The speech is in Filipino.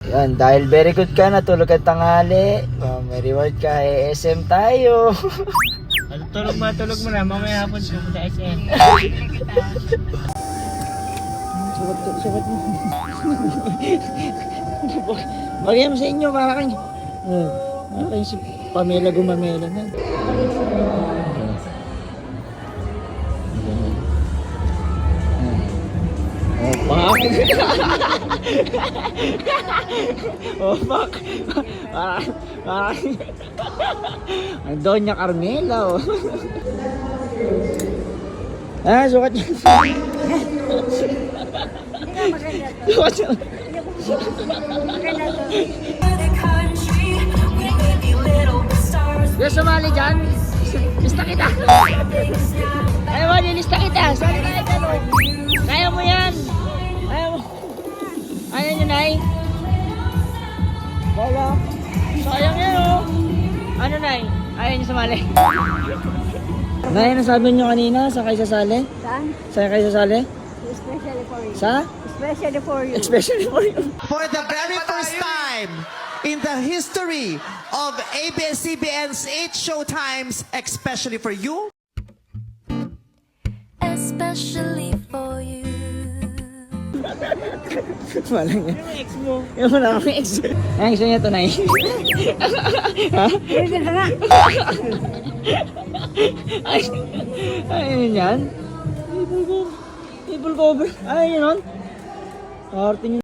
Yan, dahil very good ka, natulog at tanghali. May reward ka, SM tayo. Tulog mo na, mamaya hapon pupunta SM. Sukat mo. Bagay mo sa inyo, para kang... para kang si Pamela Gumamela na. Fuck! Oh, fuck! Parang... Ang Doña Carmela, oh. Sukat niya. Sukat niya. Yung sumali dyan, lista kita. Ayaw mo, nilista kita. Sali tayo dyan. Kaya mo yan. Ayaw mo. Ayaw nyo, Nay. Wala. Sayang yan, oh. Ano, Nay? Ayaw nyo sumali. Nay, nasabi nyo kanina, saan kayo sasali? Saan? Saan kayo sasali? Especially for you. Sa? Especially for you. Especially for you. For the very first time in the history of ABS-CBN's 8 showtimes, especially for you. Especially for you. Walang yan. Yung ex mo. Yung wala kami ex. Ay, gusto niya ito, Nay. Pwede na nga. Ay, yun yan. Table cover. Ay, yun nun. Arte nyo.